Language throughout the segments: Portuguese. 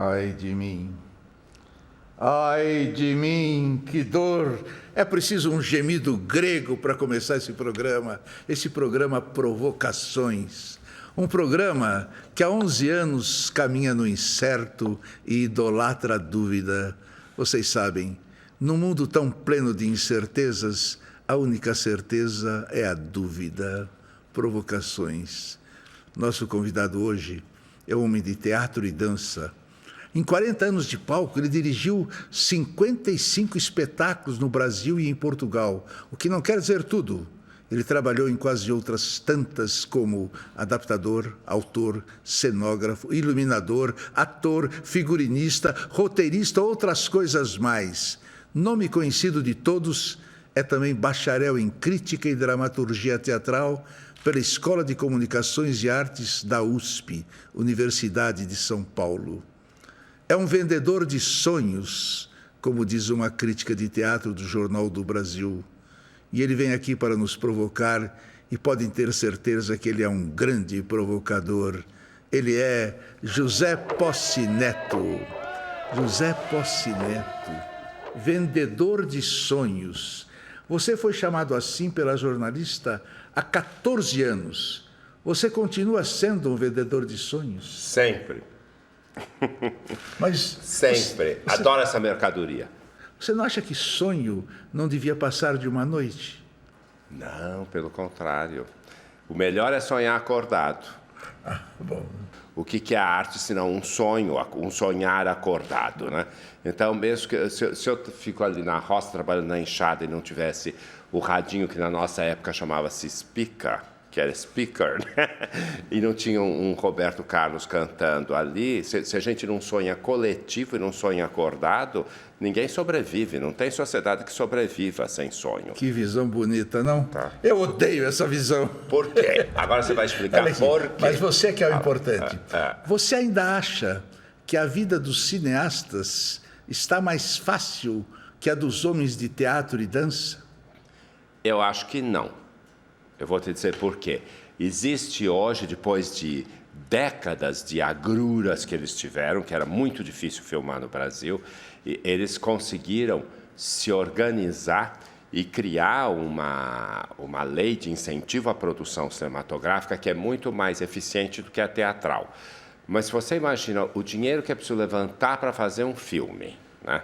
Ai de mim, que dor! É preciso um gemido grego para começar esse programa Provocações. Um programa que há 11 anos caminha no incerto e idolatra a dúvida. Vocês sabem, num mundo tão pleno de incertezas, a única certeza é a dúvida. Provocações. Nosso convidado hoje é um homem de teatro e dança. Em 40 anos de palco, ele dirigiu 55 espetáculos no Brasil e em Portugal, o que não quer dizer tudo. Ele trabalhou em quase outras tantas como adaptador, autor, cenógrafo, iluminador, ator, figurinista, roteirista, outras coisas mais. Nome conhecido de todos, é também bacharel em crítica e dramaturgia teatral pela Escola de Comunicações e Artes da USP, Universidade de São Paulo. É um vendedor de sonhos, como diz uma crítica de teatro do Jornal do Brasil. E ele vem aqui para nos provocar e podem ter certeza que ele é um grande provocador. Ele é José Possi Neto. José Possi Neto, vendedor de sonhos. Você foi chamado assim pela jornalista há 14 anos. Você continua sendo um vendedor de sonhos? Sempre. Mas sempre. Adoro essa mercadoria. Você não acha que sonho não devia passar de uma noite? Não, pelo contrário. O melhor é sonhar acordado. Bom. O que é a arte senão um sonho, um sonhar acordado, né? Então, mesmo que se eu fico ali na roça trabalhando na enxada e não tivesse o radinho que na nossa época chamava-se speaker, que era speaker, né? E não tinha um Roberto Carlos cantando ali, se a gente não sonha coletivo e não sonha acordado, ninguém sobrevive, não tem sociedade que sobreviva sem sonho. Que visão bonita, não? Tá. Eu odeio essa visão. Por quê? Agora você vai explicar por quê. Mas você que é o importante. Você ainda acha que a vida dos cineastas está mais fácil que a dos homens de teatro e dança? Eu acho que não. Eu vou te dizer por quê. Existe hoje, depois de décadas de agruras que eles tiveram, que era muito difícil filmar no Brasil, e eles conseguiram se organizar e criar uma lei de incentivo à produção cinematográfica que é muito mais eficiente do que a teatral. Mas se você imagina o dinheiro que é preciso levantar para fazer um filme, né?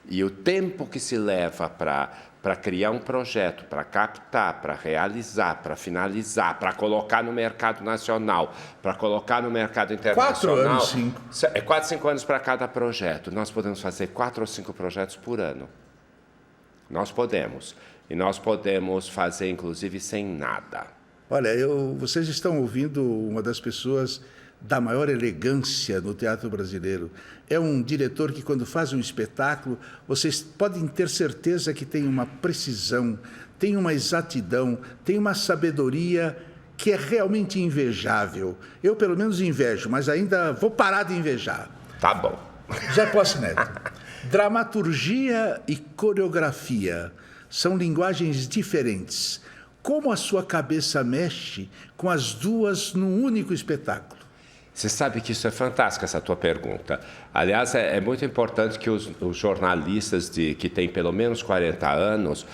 E o tempo que se leva para criar um projeto, para captar, para realizar, para finalizar, para colocar no mercado nacional, para colocar no mercado internacional. 4 anos, 5. É 4, 5 anos para cada projeto. Nós podemos fazer 4 ou 5 projetos por ano. Nós podemos. E nós podemos fazer, inclusive, sem nada. Olha, vocês estão ouvindo uma das pessoas da maior elegância no teatro brasileiro. É um diretor que, quando faz um espetáculo, vocês podem ter certeza que tem uma precisão, tem uma exatidão, tem uma sabedoria que é realmente invejável. Eu, pelo menos, invejo, mas ainda vou parar de invejar. Tá bom. José Possi Neto. Dramaturgia e coreografia são linguagens diferentes. Como a sua cabeça mexe com as duas num único espetáculo? Você sabe que isso é fantástico, essa tua pergunta. Aliás, é muito importante que os jornalistas que têm pelo menos 40 anos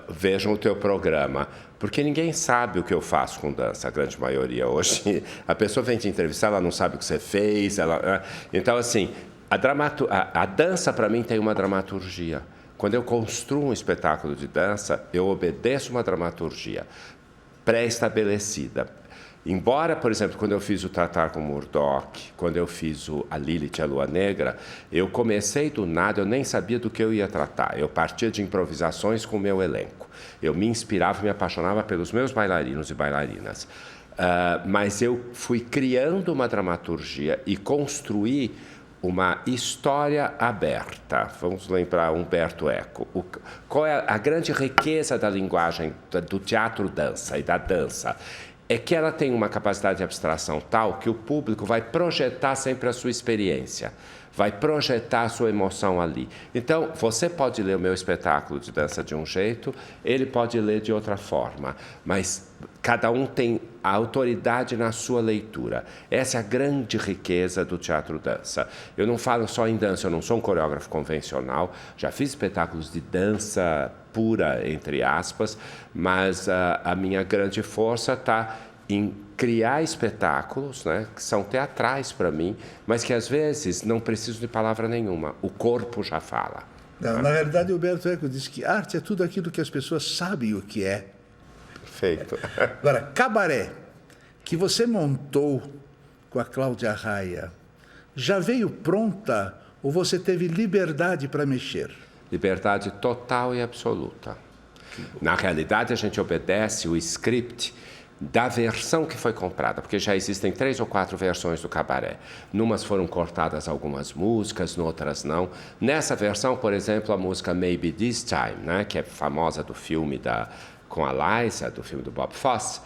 vejam o teu programa, porque ninguém sabe o que eu faço com dança, a grande maioria. Hoje, a pessoa vem te entrevistar, ela não sabe o que você fez. Então, assim, a dança, para mim, tem uma dramaturgia. Quando eu construo um espetáculo de dança, eu obedeço uma dramaturgia pré-estabelecida. Embora, por exemplo, quando eu fiz o Tratar com Murdoch, quando eu fiz a Lilith e a Lua Negra, eu comecei do nada, eu nem sabia do que eu ia tratar. Eu partia de improvisações com o meu elenco. Eu me inspirava e me apaixonava pelos meus bailarinos e bailarinas. Mas eu fui criando uma dramaturgia e construí uma história aberta. Vamos lembrar Humberto Eco. Qual é a grande riqueza da linguagem do teatro-dança e da dança? É que ela tem uma capacidade de abstração tal que o público vai projetar sempre a sua experiência, vai projetar a sua emoção ali. Então, você pode ler o meu espetáculo de dança de um jeito, ele pode ler de outra forma, mas cada um tem a autoridade na sua leitura. Essa é a grande riqueza do teatro-dança. Eu não falo só em dança, eu não sou um coreógrafo convencional, já fiz espetáculos de dança pura, entre aspas, mas a minha grande força está em criar espetáculos, né, que são teatrais para mim, mas que às vezes não precisam de palavra nenhuma, o corpo já fala. Não, na verdade, o Humberto Eco diz que arte é tudo aquilo que as pessoas sabem o que é. Perfeito. Agora, cabaré, que você montou com a Cláudia Raia, já veio pronta ou você teve liberdade para mexer? Liberdade total e absoluta. Na realidade, a gente obedece o script da versão que foi comprada, porque já existem 3 ou 4 versões do cabaré. Numas foram cortadas algumas músicas, noutras não. Nessa versão, por exemplo, a música Maybe This Time, né, que é famosa do filme com a Liza, do filme do Bob Fosse,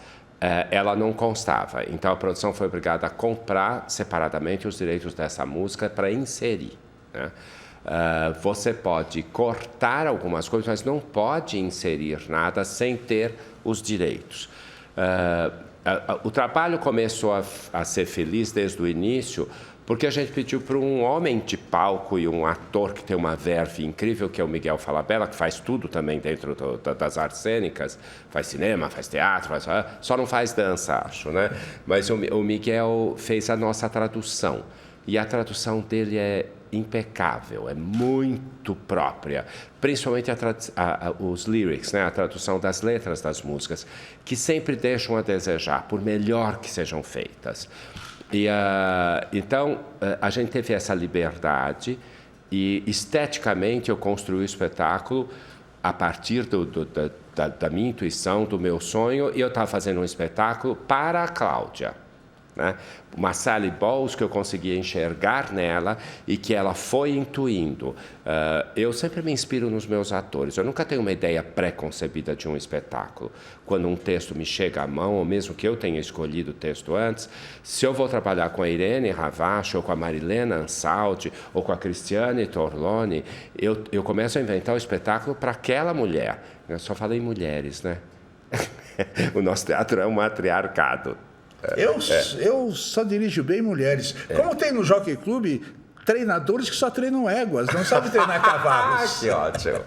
ela não constava. Então a produção foi obrigada a comprar separadamente os direitos dessa música para inserir, né? Você pode cortar algumas coisas, mas não pode inserir nada sem ter os direitos. O trabalho começou a ser feliz desde o início, porque a gente pediu para um homem de palco e um ator que tem uma verve incrível, que é o Miguel Falabella, que faz tudo também dentro das artes cênicas, faz cinema, faz teatro, só não faz dança, acho, né? Mas o Miguel fez a nossa tradução, e a tradução dele é impecável, é muito própria, principalmente os lyrics, né? A tradução das letras das músicas, que sempre deixam a desejar, por melhor que sejam feitas. E, então, a gente teve essa liberdade e, esteticamente, eu construí o espetáculo a partir da minha intuição, do meu sonho, e eu estava fazendo um espetáculo para a Cláudia, né? Uma Sally Bowles que eu conseguia enxergar nela e que ela foi intuindo. Eu sempre me inspiro nos meus atores. Eu nunca tenho uma ideia pré-concebida de um espetáculo. Quando um texto me chega à mão, ou mesmo que eu tenha escolhido o texto antes, se eu vou trabalhar com a Irene Ravache, ou com a Marilena Ansaldi, ou com a Cristiane Torloni, eu começo a inventar o espetáculo para aquela mulher. Eu só falei mulheres, né? O nosso teatro é um matriarcado. Eu só dirijo bem mulheres. Como tem no Jockey Club treinadores que só treinam éguas, não sabem treinar cavalos. Que ótimo.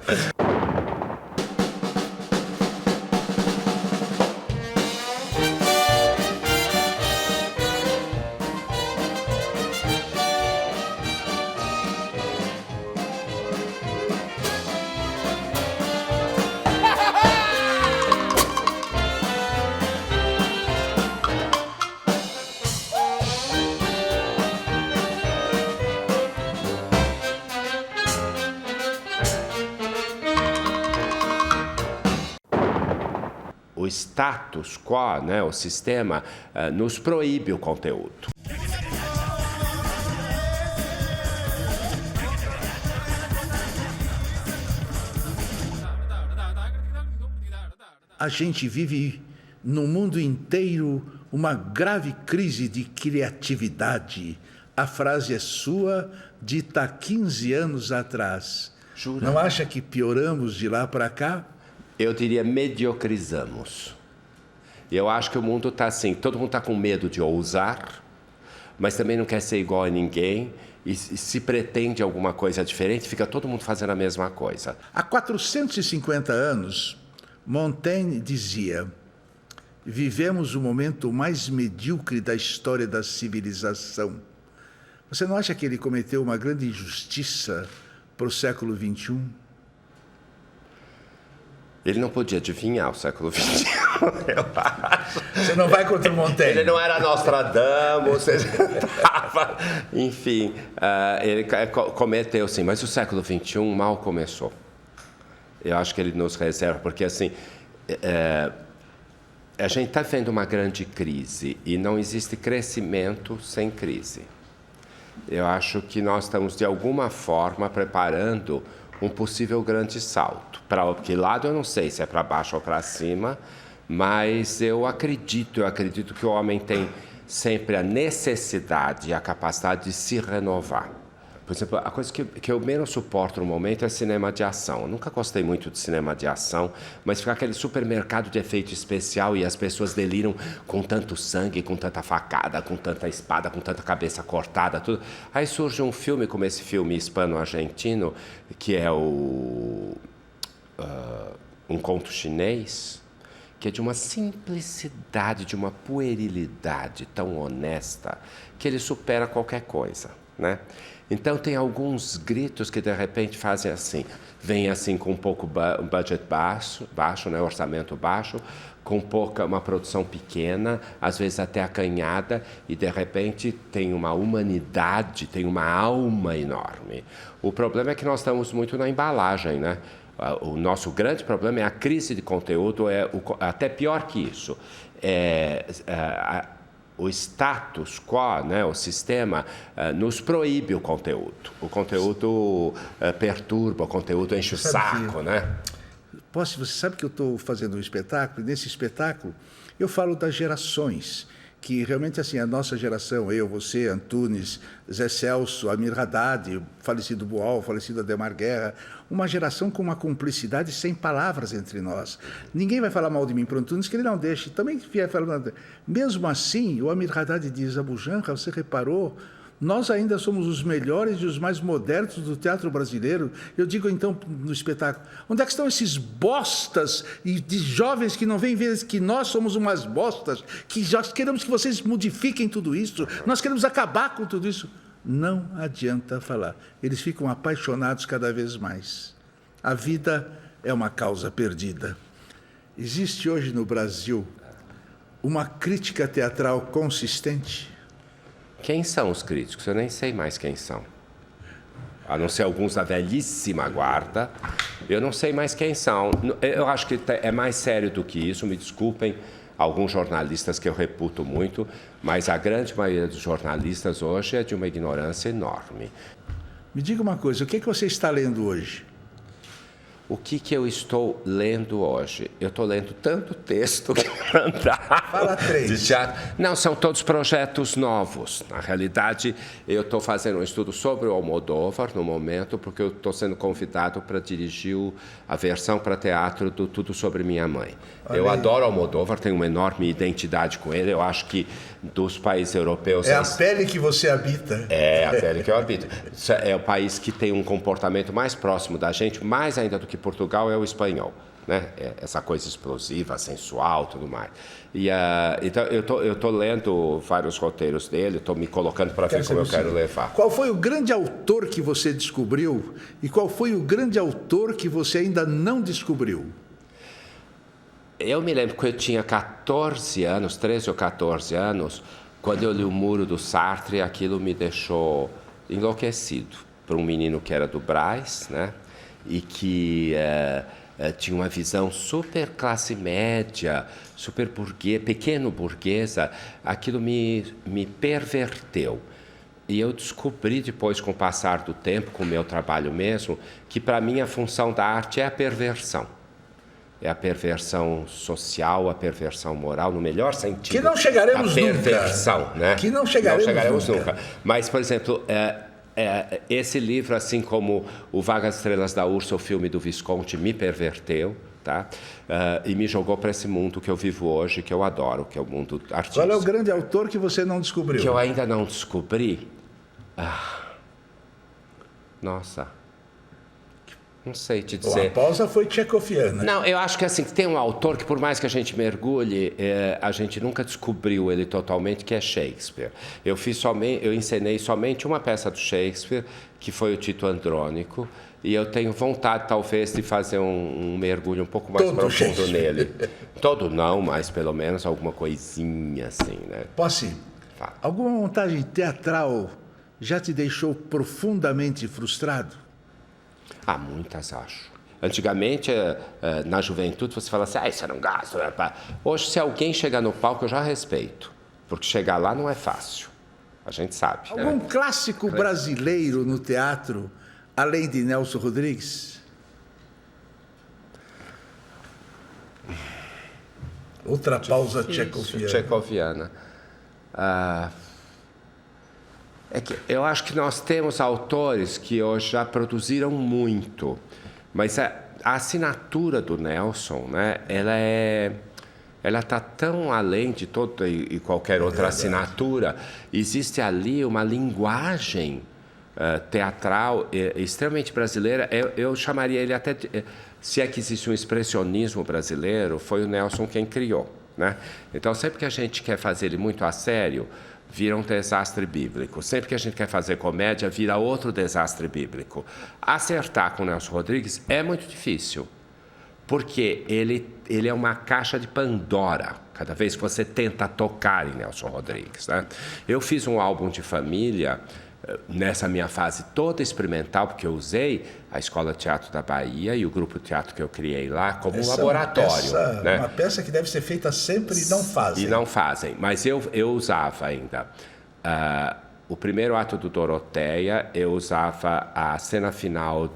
O status quo, né, o sistema, nos proíbe o conteúdo. A gente vive no mundo inteiro uma grave crise de criatividade. A frase é sua, dita há 15 anos atrás. Jura? Não acha que pioramos de lá para cá? Eu diria mediocrizamos. Eu acho que o mundo está assim, todo mundo está com medo de ousar, mas também não quer ser igual a ninguém, e se pretende alguma coisa diferente, fica todo mundo fazendo a mesma coisa. Há 450 anos, Montaigne dizia: vivemos o momento mais medíocre da história da civilização. Você não acha que ele cometeu uma grande injustiça para o século XXI? Ele não podia adivinhar o século XXI, eu acho. Você não vai contra o Montaigne? Ele não era Nostradamus, enfim, ele cometeu sim, mas o século XXI mal começou. Eu acho que ele nos reserva, porque assim, a gente está vendo uma grande crise e não existe crescimento sem crise. Eu acho que nós estamos, de alguma forma, preparando um possível grande salto. Para que lado eu não sei, se é para baixo ou para cima, mas eu acredito que o homem tem sempre a necessidade e a capacidade de se renovar. Por exemplo, a coisa que eu menos suporto no momento é cinema de ação. Eu nunca gostei muito de cinema de ação, mas ficar aquele supermercado de efeito especial e as pessoas deliram com tanto sangue, com tanta facada, com tanta espada, com tanta cabeça cortada, tudo. Aí surge um filme como esse filme hispano-argentino, que é Um Conto Chinês, que é de uma simplicidade, de uma puerilidade tão honesta, que ele supera qualquer coisa, né? Então tem alguns gritos que de repente fazem assim, vem assim com um pouco um budget baixo, né, orçamento baixo, com uma produção pequena, às vezes até acanhada, e de repente tem uma humanidade, tem uma alma enorme. O problema é que nós estamos muito na embalagem, né? O nosso grande problema é a crise de conteúdo, até pior que isso. O status quo, né, o sistema, nos proíbe o conteúdo. O conteúdo perturba, o conteúdo enche o saco, né? Você sabe que eu estou fazendo um espetáculo, e nesse espetáculo eu falo das gerações, que realmente assim, a nossa geração, eu, você, Antunes, Zé Celso, Amir Haddad, falecido Boal, falecido Ademar Guerra, uma geração com uma cumplicidade sem palavras entre nós. Ninguém vai falar mal de mim para o Antunes, que ele não deixe. Também vier falando. Mesmo assim, o Amir Haddad diz, Abu Janra, você reparou, nós ainda somos os melhores e os mais modernos do teatro brasileiro. Eu digo então no espetáculo, onde é que estão esses bostas e de jovens que não vêm ver que nós somos umas bostas, que já queremos que vocês modifiquem tudo isso, nós queremos acabar com tudo isso. Não adianta falar. Eles ficam apaixonados cada vez mais. A vida é uma causa perdida. Existe hoje no Brasil uma crítica teatral consistente? Quem são os críticos? Eu nem sei mais quem são. A não ser alguns da velhíssima guarda, eu não sei mais quem são. Eu acho que é mais sério do que isso, me desculpem alguns jornalistas que eu reputo muito, mas a grande maioria dos jornalistas hoje é de uma ignorância enorme. Me diga uma coisa, o que você está lendo hoje? O que eu estou lendo hoje? Eu estou lendo tanto texto Fala 3. de teatro. Não, são todos projetos novos. Na realidade, eu estou fazendo um estudo sobre o Almodóvar no momento, porque eu estou sendo convidado para dirigir a versão para teatro do Tudo Sobre Minha Mãe. Eu adoro o Almodóvar, tenho uma enorme identidade com ele. Eu acho que dos países europeus... É a pele que você habita. É a pele que eu habito. É o país que tem um comportamento mais próximo da gente, mais ainda do que Portugal, é o espanhol, né? Essa coisa explosiva, sensual, tudo mais. E então eu estou lendo vários roteiros dele, estou me colocando para ver como eu quero levar. Qual foi o grande autor que você descobriu e qual foi o grande autor que você ainda não descobriu? Eu me lembro que eu tinha 14 anos, 13 ou 14 anos, quando eu li O Muro do Sartre, aquilo me deixou enlouquecido. Para um menino que era do Brás, né? E que tinha uma visão super classe média, super pequeno burguesa, aquilo me perverteu. E eu descobri depois, com o passar do tempo, com o meu trabalho mesmo, que para mim a função da arte é a perversão. É a perversão social, a perversão moral, no melhor sentido. Que não chegaremos nunca. A perversão, né? Que não chegaremos nunca. Mas, por exemplo... esse livro, assim como O Vagas Estrelas da Ursa, o filme do Visconti, me perverteu, tá? E me jogou para esse mundo que eu vivo hoje, que eu adoro, que é o mundo artístico. Qual é o grande autor que você não descobriu? Que eu ainda não descobri? Nossa, não sei te dizer. A pausa foi tchecoviana. Não, eu acho que assim, tem um autor que, por mais que a gente mergulhe, a gente nunca descobriu ele totalmente, que é Shakespeare. Eu encenei somente uma peça do Shakespeare, que foi o Tito Andrônico, e eu tenho vontade, talvez, de fazer um mergulho um pouco mais profundo nele. Todo não, mas pelo menos alguma coisinha assim, né? Posse, alguma montagem teatral já te deixou profundamente frustrado? Muitas, acho. Antigamente, na juventude, você fala assim, isso eu não gasto. Hoje, se alguém chegar no palco, eu já respeito. Porque chegar lá não é fácil. A gente sabe. Algum clássico brasileiro no teatro, além de Nelson Rodrigues? Outra pausa tchecoviana. É que eu acho que nós temos autores que hoje já produziram muito, mas a assinatura do Nelson, né, ela está tão além de toda e qualquer outra assinatura. Existe ali uma linguagem teatral extremamente brasileira. Eu chamaria ele até se é que existe um expressionismo brasileiro, foi o Nelson quem criou, né? Então, sempre que a gente quer fazer ele muito a sério, vira um desastre bíblico. Sempre que a gente quer fazer comédia, vira outro desastre bíblico. Acertar com o Nelson Rodrigues é muito difícil, porque ele é uma caixa de Pandora, cada vez que você tenta tocar em Nelson Rodrigues, né? Eu fiz um álbum de família nessa minha fase toda experimental, porque eu usei a Escola de Teatro da Bahia e o grupo de teatro que eu criei lá como um laboratório. Né? Uma peça que deve ser feita sempre e não fazem. E não fazem, mas eu usava ainda o primeiro ato do Doroteia, eu usava a cena final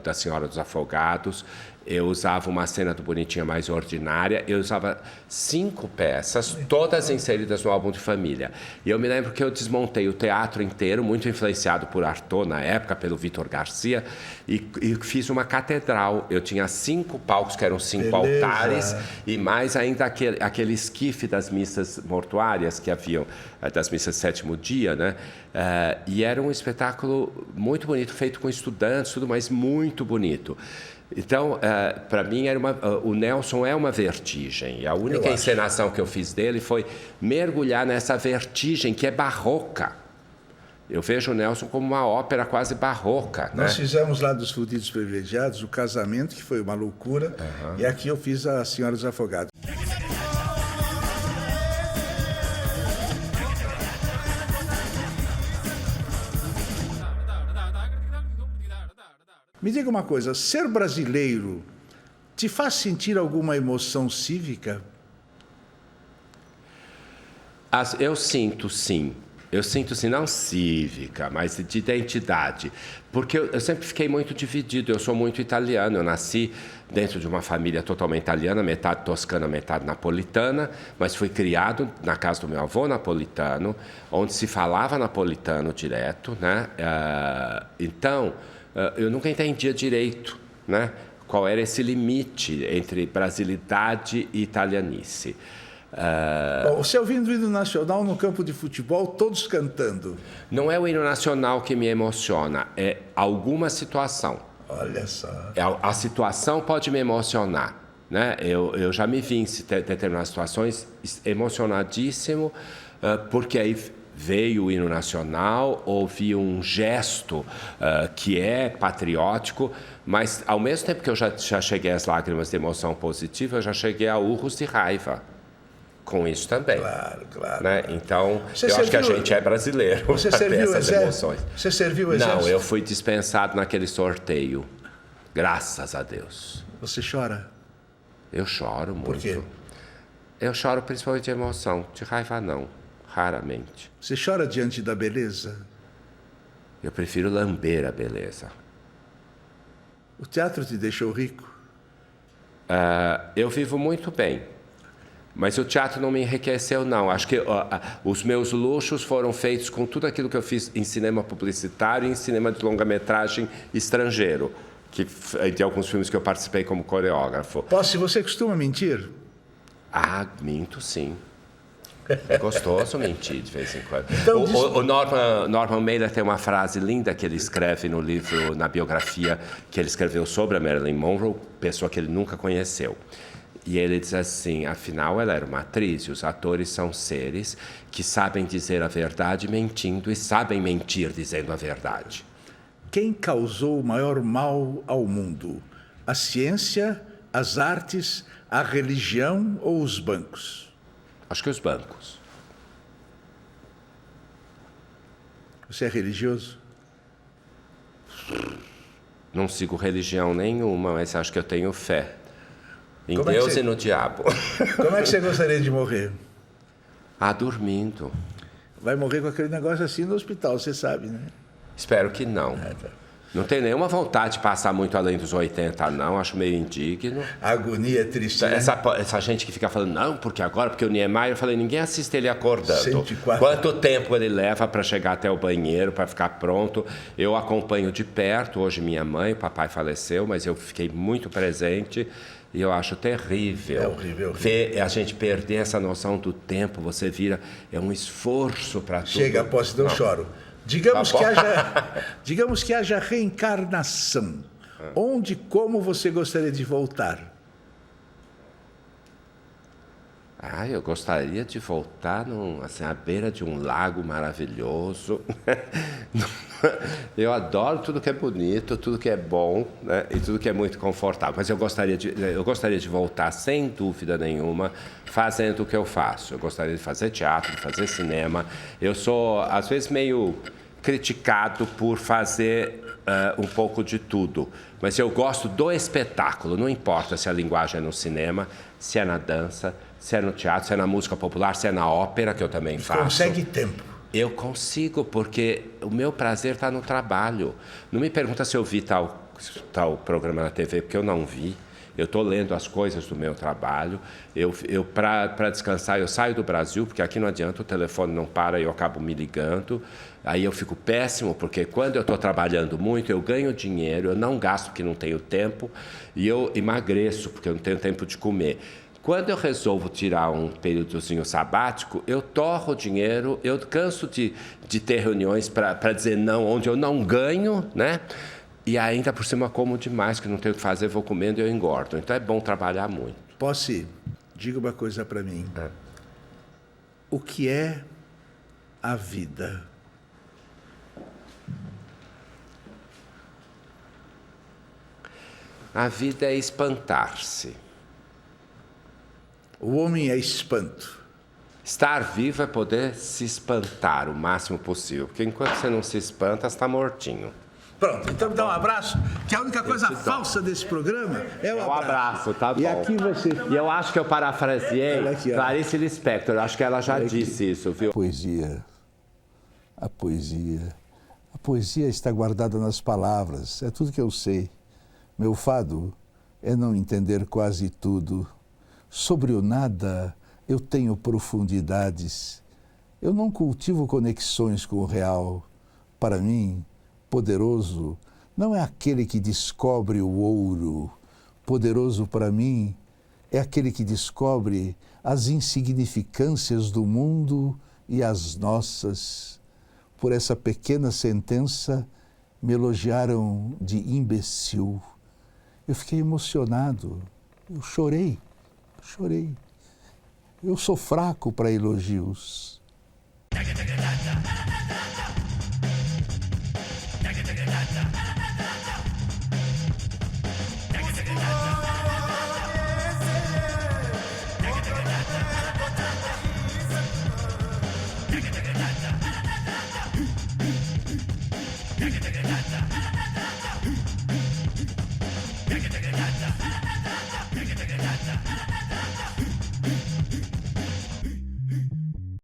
da Senhora dos Afogados, eu usava uma cena do Bonitinha Mais Ordinária, eu usava 5 peças, todas inseridas no álbum de família. E eu me lembro que eu desmontei o teatro inteiro, muito influenciado por Artaud na época, pelo Vitor Garcia, e fiz uma catedral. Eu tinha 5 palcos, que eram 5 altares, e mais ainda aquele esquife das missas mortuárias que haviam, das missas de 7º dia, né? E era um espetáculo muito bonito, feito com estudantes, tudo mais muito bonito. Então, para mim, o Nelson é uma vertigem. E a única encenação que eu fiz dele foi mergulhar nessa vertigem que é barroca. Eu vejo o Nelson como uma ópera quase barroca. Nós fizemos lá dos Fudidos Privilegiados o Casamento, que foi uma loucura, e aqui eu fiz a Senhora dos Afogados. Me diga uma coisa, ser brasileiro te faz sentir alguma emoção cívica? Eu sinto, sim. Eu sinto, sim, não cívica, mas de identidade. Porque eu sempre fiquei muito dividido. Eu sou muito italiano. Eu nasci dentro de uma família totalmente italiana, metade toscana, metade napolitana, mas fui criado na casa do meu avô napolitano, onde se falava napolitano direto, né? Então, eu nunca entendia direito, né, qual era esse limite entre brasilidade e italianice. Bom, você ouvindo o hino nacional no campo de futebol, todos cantando. Não é o hino nacional que me emociona, é alguma situação. Olha só. A situação pode me emocionar, né? Eu já me vi em determinadas situações emocionadíssimo, porque aí veio o hino nacional, houve um gesto que é patriótico, mas ao mesmo tempo que eu já cheguei às lágrimas de emoção positiva, eu já cheguei a urros de raiva com isso também. Claro, claro. Né? Então, eu acho que a gente é brasileiro. Você serviu essas emoções. Você serviu o exército? Não, eu fui dispensado naquele sorteio. Graças a Deus. Você chora? Eu choro muito. Por quê? Eu choro principalmente de emoção, de raiva não. Raramente. Você chora diante da beleza? Eu prefiro lamber a beleza. O teatro te deixou rico? Eu vivo muito bem, mas o teatro não me enriqueceu, não. Acho que os meus luxos foram feitos com tudo aquilo que eu fiz em cinema publicitário e em cinema de longa-metragem estrangeiro, de alguns filmes que eu participei como coreógrafo. Se você costuma mentir? Minto, sim. É gostoso mentir de vez em quando. Então, o Norman Mailer tem uma frase linda que ele escreve no livro, na biografia que ele escreveu sobre a Marilyn Monroe, pessoa que ele nunca conheceu. E ele diz assim, afinal ela era uma atriz e os atores são seres que sabem dizer a verdade mentindo e sabem mentir dizendo a verdade. Quem causou o maior mal ao mundo? A ciência, as artes, a religião ou os bancos? Acho que os bancos. Você é religioso? Não sigo religião nenhuma, mas acho que eu tenho fé. Em Deus e no diabo. Como é que você gostaria de morrer? Dormindo. Vai morrer com aquele negócio assim no hospital, você sabe, né? Espero que não. Não tenho nenhuma vontade de passar muito além dos 80, não. Acho meio indigno. A agonia é triste, né? Essa gente que fica falando, não, porque agora, porque o Niemeyer, eu falei, ninguém assiste ele acordando. 104. Quanto tempo ele leva para chegar até o banheiro, para ficar pronto? Eu acompanho de perto. Hoje minha mãe, o papai faleceu, mas eu fiquei muito presente. E eu acho terrível, é horrível. Ver a gente perder essa noção do tempo. Você vira, é um esforço para tudo. Chega, posso, não choro. Digamos que haja reencarnação. Onde e como você gostaria de voltar? Eu gostaria de voltar assim, à beira de um lago maravilhoso. Eu adoro tudo que é bonito, tudo que é bom, né? E tudo que é muito confortável. Mas eu gostaria de voltar, sem dúvida nenhuma, fazendo o que eu faço. Eu gostaria de fazer teatro, de fazer cinema. Eu sou, às vezes, meio criticado por fazer um pouco de tudo. Mas eu gosto do espetáculo. Não importa se a linguagem é no cinema, se é na dança, se é no teatro, se é na música popular, se é na ópera, que eu também faço. Consegue tempo? Eu consigo, porque o meu prazer está no trabalho. Não me pergunta se eu vi tal programa na TV, porque eu não vi. Eu estou lendo as coisas do meu trabalho. Para descansar, eu saio do Brasil, porque aqui não adianta, o telefone não para e eu acabo me ligando. Aí eu fico péssimo, porque quando eu estou trabalhando muito, eu ganho dinheiro, eu não gasto porque não tenho tempo, e eu emagreço, porque eu não tenho tempo de comer. Quando eu resolvo tirar um períodozinho sabático, eu torro dinheiro, eu canso de ter reuniões para dizer não, onde eu não ganho, né? E ainda por cima como demais, que não tenho o que fazer, vou comendo e eu engordo. Então é bom trabalhar muito. Posse, diga uma coisa para mim. O que é a vida? A vida é espantar-se. O homem é espanto. Estar vivo é poder se espantar o máximo possível, porque enquanto você não se espanta, você está mortinho. Pronto, então dá um abraço, que a única coisa falsa desse programa é o abraço. Tá bom. E aqui você... E eu acho que eu parafraseei Clarice Lispector, eu acho que ela já disse isso, viu? A poesia está guardada nas palavras, é tudo que eu sei. Meu fado é não entender quase tudo. Sobre o nada eu tenho profundidades. Eu não cultivo conexões com o real. Para mim, poderoso não é aquele que descobre o ouro. Poderoso para mim é aquele que descobre as insignificâncias do mundo e as nossas. Por essa pequena sentença me elogiaram de imbecil. Eu fiquei emocionado, eu chorei. Eu sou fraco para elogios.